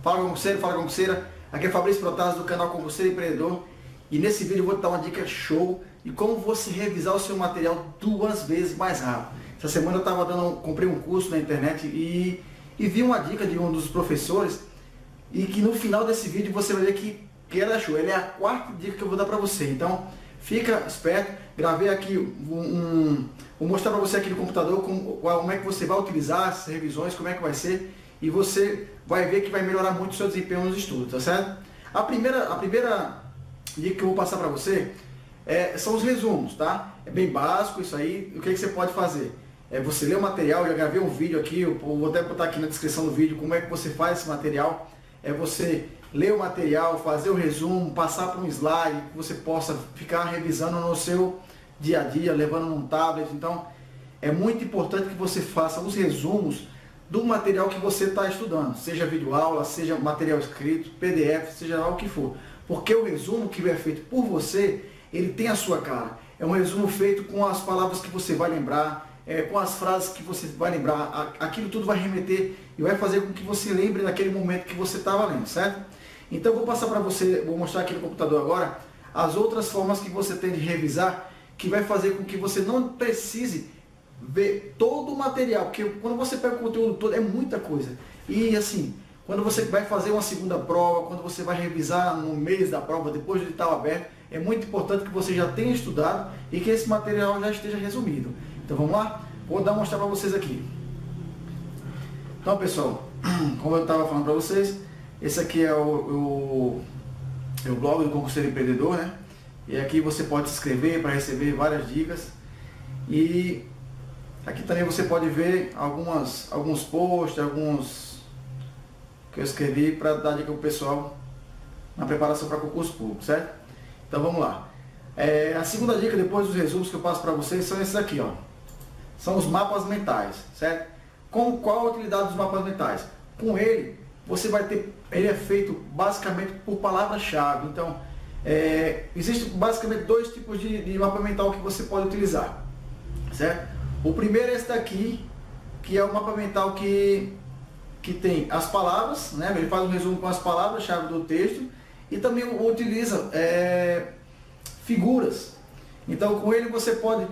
Fala concurseiro, fala concurseira, aqui é Fabrício Protásio do canal Concurseiro Empreendedor e nesse vídeo eu vou te dar uma dica show de como você revisar o seu material 2 vezes mais rápido. Essa semana eu comprei um curso na internet e vi uma dica de um dos professores e que no final desse vídeo você vai ver que era show. Ele é a 4ª dica que eu vou dar para você, então fica esperto. Gravei aqui vou mostrar para você aqui no computador como é que você vai utilizar essas revisões, como é que vai ser, e você vai ver que vai melhorar muito o seu desempenho nos estudos, tá certo? A primeira dica que eu vou passar para você são os resumos, tá? É bem básico isso aí. O que você pode fazer? É você ler o material. Eu já gravei um vídeo aqui, eu vou até botar aqui na descrição do vídeo como é que você faz esse material. É você ler o material, fazer o resumo, passar para um slide que você possa ficar revisando no seu dia a dia, levando num tablet. Então é muito importante que você faça os resumos do material que você está estudando, seja videoaula, seja material escrito, PDF, seja lá o que for, porque o resumo que é feito por você, ele tem a sua cara. É um resumo feito com as palavras que você vai lembrar, com as frases que você vai lembrar, aquilo tudo vai remeter e vai fazer com que você lembre naquele momento que você estava lendo, certo? Então eu vou passar para você, vou mostrar aqui no computador agora, as outras formas que você tem de revisar, que vai fazer com que você não precise ver todo o material, porque quando você pega o conteúdo todo é muita coisa. E assim, quando você vai fazer uma segunda prova, quando você vai revisar no mês da prova, depois do edital aberto, é muito importante que você já tenha estudado e que esse material já esteja resumido. Então vamos lá? Vou mostrar para vocês aqui. Então pessoal, como eu estava falando para vocês, esse aqui é o blog do Concurseiro Empreendedor, né? E aqui você pode se inscrever para receber várias dicas. E aqui também você pode ver alguns posts, alguns que eu escrevi para dar dica para o pessoal na preparação para concurso público, certo? Então vamos lá. A segunda dica, depois dos resumos que eu passo para vocês, são esses aqui, ó. São os mapas mentais, certo? Qual a utilidade dos mapas mentais? Com ele, você vai ter, ele é feito basicamente por palavra-chave. Então, existem basicamente 2 tipos de mapa mental que você pode utilizar, certo? O primeiro é esse daqui, que é o mapa mental que tem as palavras, né? Ele faz um resumo com as palavras-chave do texto e também utiliza figuras. Então com ele você pode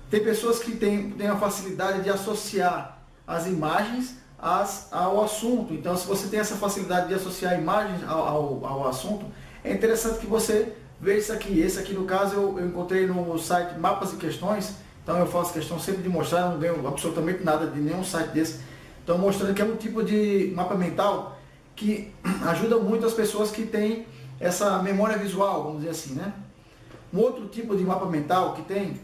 ter pessoas que têm a facilidade de associar as imagens ao assunto. Então se você tem essa facilidade de associar imagens ao assunto, é interessante que você veja isso aqui. Esse aqui no caso eu encontrei no site Mapas e Questões. Então eu faço questão sempre de mostrar, eu não ganho absolutamente nada de nenhum site desse. Então mostrando que é um tipo de mapa mental que ajuda muito as pessoas que têm essa memória visual, vamos dizer assim, né? Um outro tipo de mapa mental que tem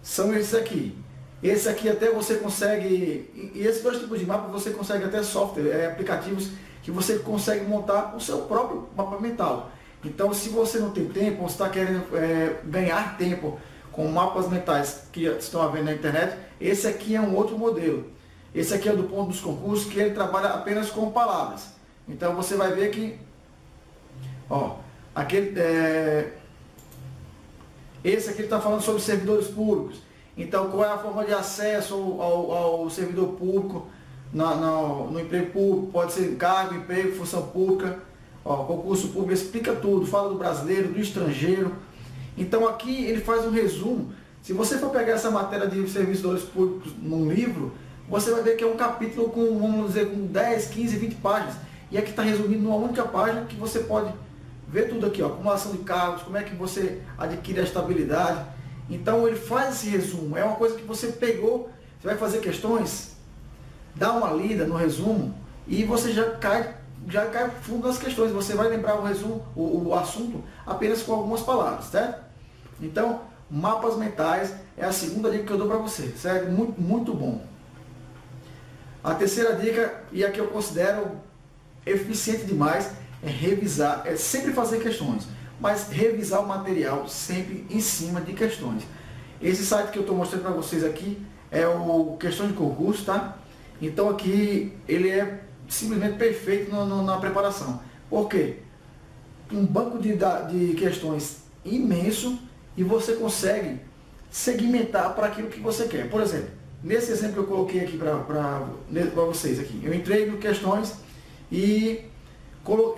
são esses aqui. Esse aqui até você consegue, e esses 2 tipos de mapa você consegue até software, aplicativos que você consegue montar o seu próprio mapa mental. Então se você não tem tempo, ou está querendo ganhar tempo com mapas mentais que estão a ver na internet, esse aqui é um outro modelo. Esse aqui é do Ponto dos Concursos, que ele trabalha apenas com palavras. Então você vai ver que, ó, esse aqui está falando sobre servidores públicos. Então qual é a forma de acesso ao servidor público, no emprego público, pode ser cargo, emprego, função pública, ó, concurso público, explica tudo, fala do brasileiro, do estrangeiro. Então aqui ele faz um resumo. Se você for pegar essa matéria de servidores públicos num livro, você vai ver que é um capítulo com, vamos dizer, com 10, 15, 20 páginas. E aqui está resumido numa única página que você pode ver tudo aqui, ó, acumulação de cargos, como é que você adquire a estabilidade. Então ele faz esse resumo. É uma coisa que você pegou, você vai fazer questões, dá uma lida no resumo e você já cai fundo nas questões. Você vai lembrar o resumo, o assunto apenas com algumas palavras, certo? Então, mapas mentais é a segunda dica que eu dou para você, certo? Muito, muito bom. A terceira dica, e a que eu considero eficiente demais, é revisar, é sempre fazer questões, mas revisar o material sempre em cima de questões. Esse site que eu estou mostrando para vocês aqui é o Questão de Concurso, tá? Então aqui ele é simplesmente perfeito na preparação. Por quê? Um banco de questões imenso e você consegue segmentar para aquilo que você quer. Por exemplo, nesse exemplo que eu coloquei aqui para vocês aqui, eu entrei no questões e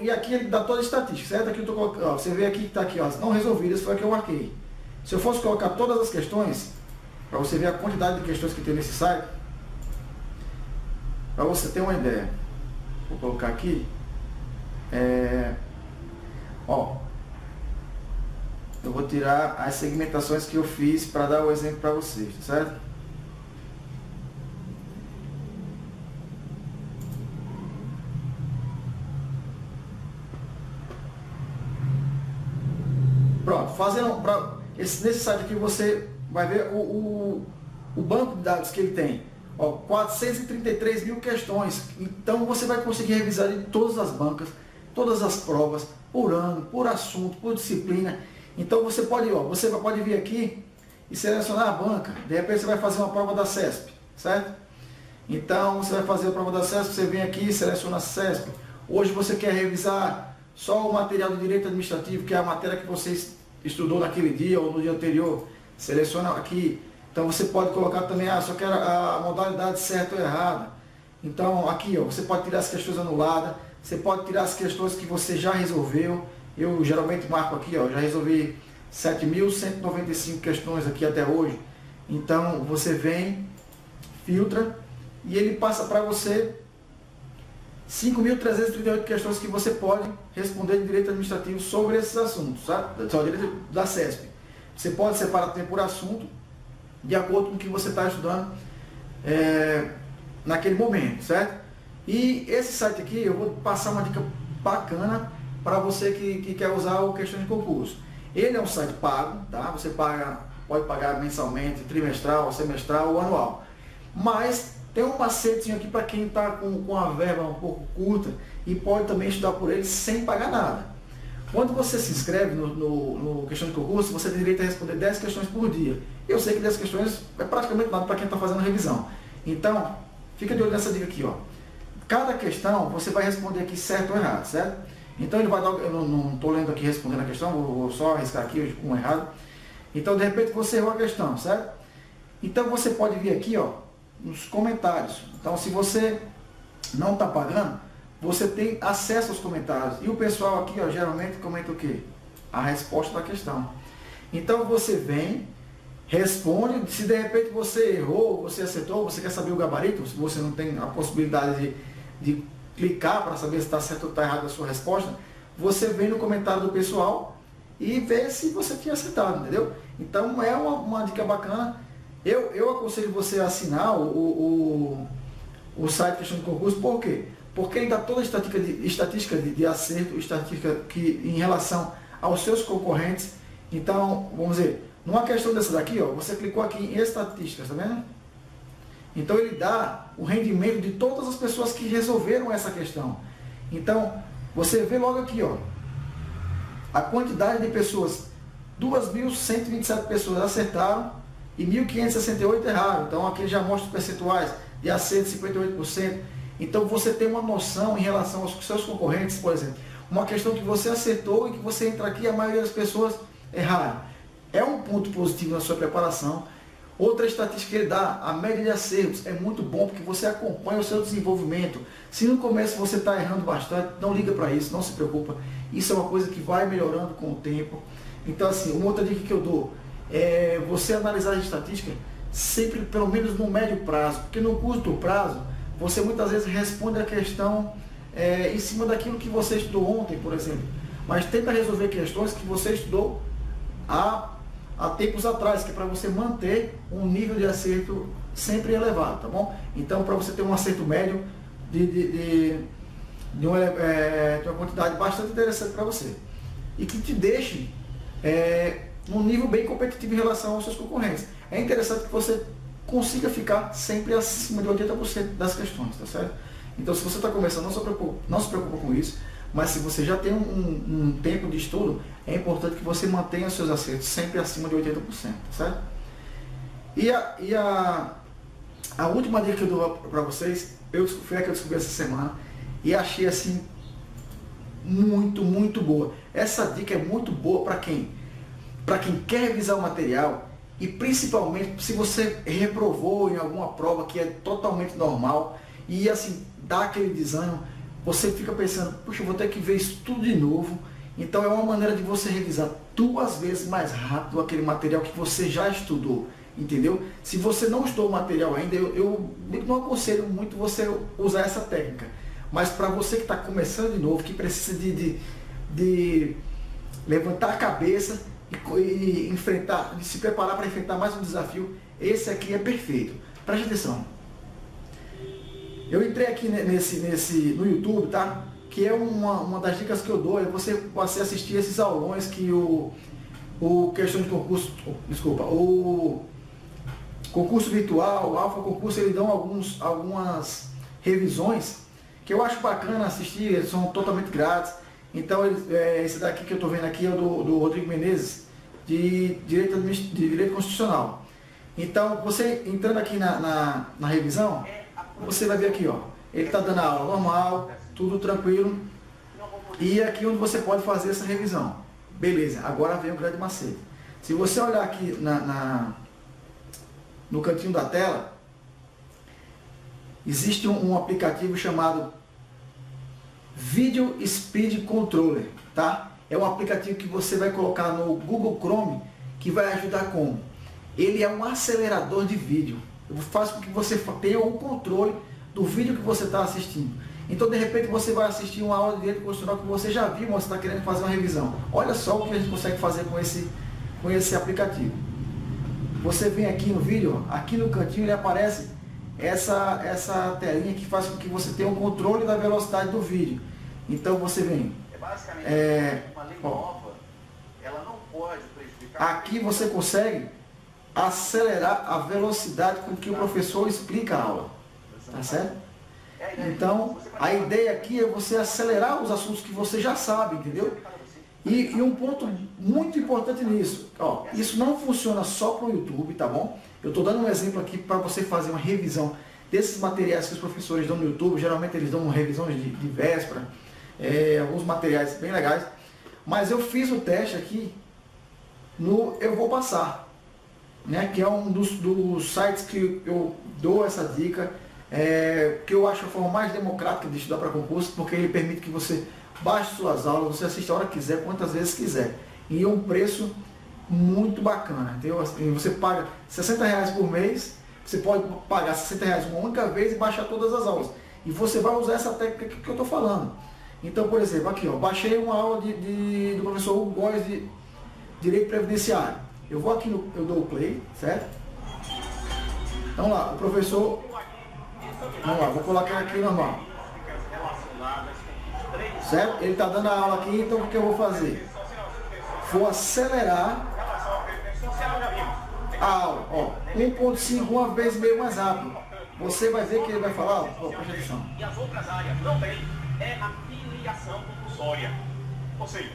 E aqui ele dá toda a estatística, certo? Aqui eu tô colocando, ó, você vê aqui que está aqui, ó, não resolvidas, foi a que eu marquei. Se eu fosse colocar todas as questões, para você ver a quantidade de questões que tem nesse site, para você ter uma ideia, vou colocar aqui, ó, eu vou tirar as segmentações que eu fiz para dar o exemplo para vocês, certo? Pronto, nesse site aqui você vai ver o banco de dados que ele tem. Ó, 433 mil questões. Então você vai conseguir revisar de todas as bancas, todas as provas, por ano, por assunto, por disciplina. Então você pode vir aqui e selecionar a banca. De repente você vai fazer uma prova da CESP, certo? Então você vai fazer a prova da CESP, você vem aqui e seleciona a CESP. Hoje você quer revisar só o material do direito administrativo, que é a matéria que você estudou naquele dia ou no dia anterior. Seleciona aqui. Então você pode colocar também, só quero a modalidade certa ou errada. Então aqui, ó, você pode tirar as questões anuladas, você pode tirar as questões que você já resolveu. Eu geralmente marco aqui, ó, já resolvi 7.195 questões aqui até hoje. Então você vem, filtra e ele passa para você 5.338 questões que você pode responder de direito administrativo sobre esses assuntos, sabe? Só direito da CESP. Você pode separar tempo por assunto, de acordo com o que você está estudando naquele momento, certo? E esse site aqui, eu vou passar uma dica bacana para você que quer usar o Questões de Concurso. Ele é um site pago, tá? Você pode pagar mensalmente, trimestral, semestral ou anual. Mas tem um macetinho aqui para quem está com a verba um pouco curta e pode também estudar por ele sem pagar nada. Quando você se inscreve no Questão de Concurso, você tem direito a responder 10 questões por dia. Eu sei que 10 questões é praticamente nada para quem está fazendo revisão. Então, fica de olho nessa dica aqui, ó. Cada questão você vai responder aqui certo ou errado, certo? Então ele vai dar, eu não estou lendo aqui respondendo a questão, vou só arriscar aqui com errado. Então de repente você errou a questão, certo? Então você pode vir aqui, ó, nos comentários. Então se você não está pagando, você tem acesso aos comentários. E o pessoal aqui, ó, geralmente comenta o quê? A resposta da questão. Então você vem, responde, se de repente você errou, você acertou, você quer saber o gabarito, se você não tem a possibilidade de clicar para saber se está certo ou está errado a sua resposta, você vem no comentário do pessoal e vê se você tinha acertado, entendeu? Então é uma dica bacana. Eu aconselho você a assinar o site Questão de Concurso, por quê? Porque ele dá toda a estatística de acerto, estatística que, em relação aos seus concorrentes. Então, vamos dizer, numa questão dessa daqui, ó, você clicou aqui em estatísticas, tá vendo? Então ele dá o rendimento de todas as pessoas que resolveram essa questão. Então, você vê logo aqui, ó, a quantidade de pessoas, 2.127 pessoas acertaram e 1.568 erraram. Então aqui já mostra os percentuais de acerto, 58%. Então você tem uma noção em relação aos seus concorrentes, por exemplo. Uma questão que você acertou e que você entra aqui e a maioria das pessoas erraram. É um ponto positivo na sua preparação. Outra estatística que ele dá, a média de acertos, é muito bom porque você acompanha o seu desenvolvimento. Se no começo você está errando bastante, não liga para isso, não se preocupa. Isso é uma coisa que vai melhorando com o tempo. Então assim, uma outra dica que eu dou é você analisar a estatística sempre pelo menos no médio prazo, porque no curto prazo você muitas vezes responde a questão em cima daquilo que você estudou ontem, por exemplo. Mas tenta resolver questões que você estudou há tempos atrás, que é para você manter um nível de acerto sempre elevado, tá bom? Então, para você ter um acerto médio de uma quantidade bastante interessante para você. E que te deixe num nível bem competitivo em relação aos seus concorrentes. É interessante que você consiga ficar sempre acima de 80% das questões, tá certo? Então, se você está começando, não se preocupa com isso. Mas se você já tem um tempo de estudo, é importante que você mantenha os seus acertos sempre acima de 80%, certo? E a última dica que eu dou para vocês, foi a que eu descobri essa semana e achei assim muito, muito boa. Essa dica é muito boa para quem quer revisar o material e principalmente se você reprovou em alguma prova que é totalmente normal e assim dá aquele desânimo. você fica pensando, puxa, eu vou ter que ver isso tudo de novo. Então é uma maneira de você revisar 2 vezes mais rápido aquele material que você já estudou, entendeu? Se você não estudou o material ainda, eu não aconselho muito você usar essa técnica. Mas para você que está começando de novo, que precisa de levantar a cabeça e enfrentar, de se preparar para enfrentar mais um desafio, esse aqui é perfeito. Preste atenção. Eu entrei aqui no YouTube, tá? Que é uma das dicas que eu dou, é você assistir esses aulões que o questão de concurso, desculpa, o concurso virtual, o Alpha Concurso, eles dão algumas revisões que eu acho bacana assistir, eles são totalmente grátis. Então, esse daqui que eu estou vendo aqui é o do Rodrigo Menezes, de Direito Constitucional. Então, você entrando aqui na revisão, você vai ver aqui, ó, ele está dando a aula normal, tudo tranquilo, e aqui onde você pode fazer essa revisão. Beleza, agora vem o grande macete. Se você olhar aqui no cantinho da tela, existe um aplicativo chamado Video Speed Controller, tá? É um aplicativo que você vai colocar no Google Chrome, que vai ajudar como? Ele é um acelerador de vídeo. Faz com que você tenha o controle do vídeo que você está assistindo. Então, de repente, você vai assistir uma aula de direito constitucional que você já viu, mas você está querendo fazer uma revisão. Olha só o que a gente consegue fazer com esse aplicativo. Você vem aqui no vídeo, ó, aqui no cantinho ele aparece essa telinha que faz com que você tenha um controle da velocidade do vídeo. Então, você vem... basicamente uma lei nova, ela não pode prejudicar... Aqui você consegue acelerar a velocidade com que o professor explica a aula. Tá certo? Então, a ideia aqui é você acelerar os assuntos que você já sabe, entendeu? E um ponto muito importante nisso, ó, isso não funciona só para o YouTube, tá bom? Eu estou dando um exemplo aqui para você fazer uma revisão desses materiais que os professores dão no YouTube. Geralmente eles dão revisões de véspera, alguns materiais bem legais. Mas eu fiz o teste aqui no Eu Vou Passar, né? Que é um dos sites que eu dou essa dica. Que eu acho a forma mais democrática de estudar para concurso, porque ele permite que você baixe suas aulas, você assista a hora que quiser, quantas vezes quiser, e é um preço muito bacana, entendeu? Você paga R$60 por mês, você pode pagar R$60 uma única vez e baixar todas as aulas, e você vai usar essa técnica que eu estou falando. Então, por exemplo, aqui, ó, baixei uma aula do professor Hugo Góes de Direito Previdenciário. Eu vou aqui, eu dou o play, certo? Então lá, o professor... Vamos lá, vou colocar aqui normal. Certo? Ele está dando a aula aqui, então o que eu vou fazer? Vou acelerar a aula. Ó, 1.5, uma vez meio mais rápido. Você vai ver que ele vai falar, ó, presta atenção. E as outras áreas também é a filiação compulsória. Ou seja,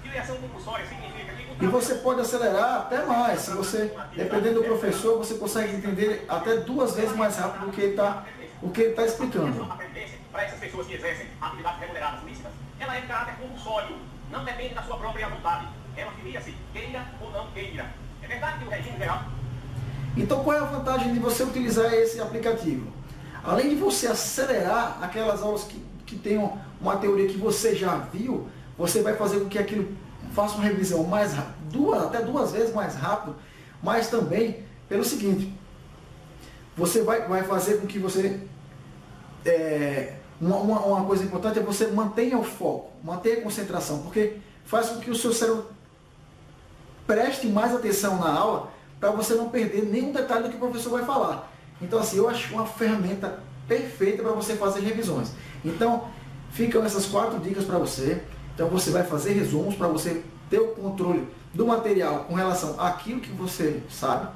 filiação compulsória significa que... E você pode acelerar até mais. Se você, dependendo do professor, você consegue entender até 2 vezes mais rápido do que ele está explicando. A tendência para essas pessoas que exercem atividades remuneradas lícitas, ela é de caráter compulsório, não depende da sua própria vontade. Ela filia-se, queira ou não queira. É verdade que o regime geral... Então, qual é a vantagem de você utilizar esse aplicativo? Além de você acelerar aquelas aulas que tenham uma teoria que você já viu, você vai fazer com que aquilo faça uma revisão mais rápido, até 2 vezes mais rápido, mas também pelo seguinte, você vai fazer com que você... Uma coisa importante é você mantenha o foco, mantenha a concentração, porque faz com que o seu cérebro preste mais atenção na aula, para você não perder nenhum detalhe do que o professor vai falar. Então, assim, eu acho uma ferramenta perfeita para você fazer revisões. Então, ficam essas 4 dicas para você. Então, você vai fazer resumos para você ter o controle do material com relação àquilo que você sabe.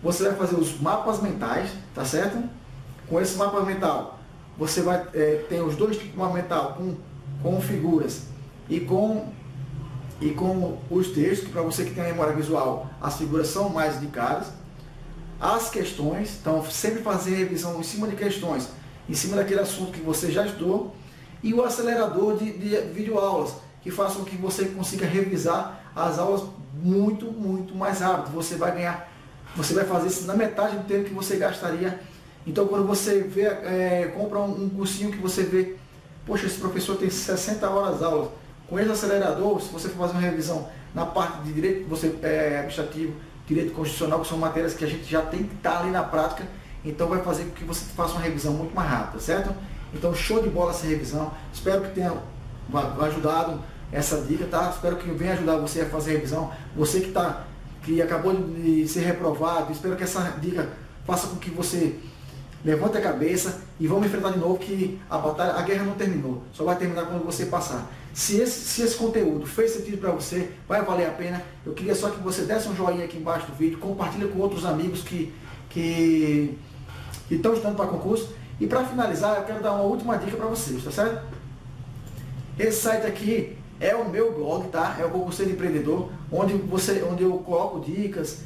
Você vai fazer os mapas mentais, tá certo? Com esse mapa mental, você vai ter os 2 tipos de mapa mental, com figuras e com os textos, que para você que tem a memória visual, as figuras são mais indicadas. As questões, então sempre fazer revisão em cima de questões, em cima daquele assunto que você já estudou. E o acelerador de videoaulas, que faça com que você consiga revisar as aulas muito, muito mais rápido. Você vai fazer isso na metade do tempo que você gastaria. Então, quando você compra um cursinho que você vê poxa, esse professor tem 60 horas aula. Com esse acelerador, se você for fazer uma revisão na parte de direito administrativo, direito constitucional, que são matérias que a gente já tem que estar ali na prática, então vai fazer com que você faça uma revisão muito mais rápida, certo? Então, show de bola essa revisão. Espero que tenha ajudado essa dica, tá? Espero que venha ajudar você a fazer a revisão. Você que acabou de ser reprovado, espero que essa dica faça com que você levante a cabeça e vamos enfrentar de novo, que a guerra não terminou. Só vai terminar quando você passar. Se esse conteúdo fez sentido para você, vai valer a pena. Eu queria só que você desse um joinha aqui embaixo do vídeo, compartilhe com outros amigos que estão estudando para concurso. E para finalizar, eu quero dar uma última dica para vocês, tá certo? Esse site aqui é o meu blog, tá? É o Concurseiro Empreendedor, onde eu coloco dicas,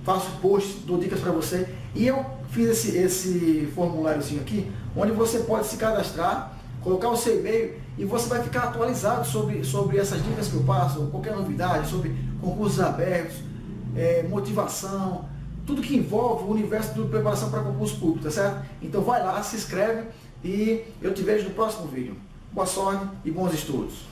faço posts, dou dicas para você. E eu fiz esse formuláriozinho aqui, onde você pode se cadastrar, colocar o seu e-mail e você vai ficar atualizado sobre essas dicas que eu passo, qualquer novidade, sobre concursos abertos, motivação, tudo que envolve o universo de preparação para concurso público, tá certo? Então vai lá, se inscreve e eu te vejo no próximo vídeo. Boa sorte e bons estudos!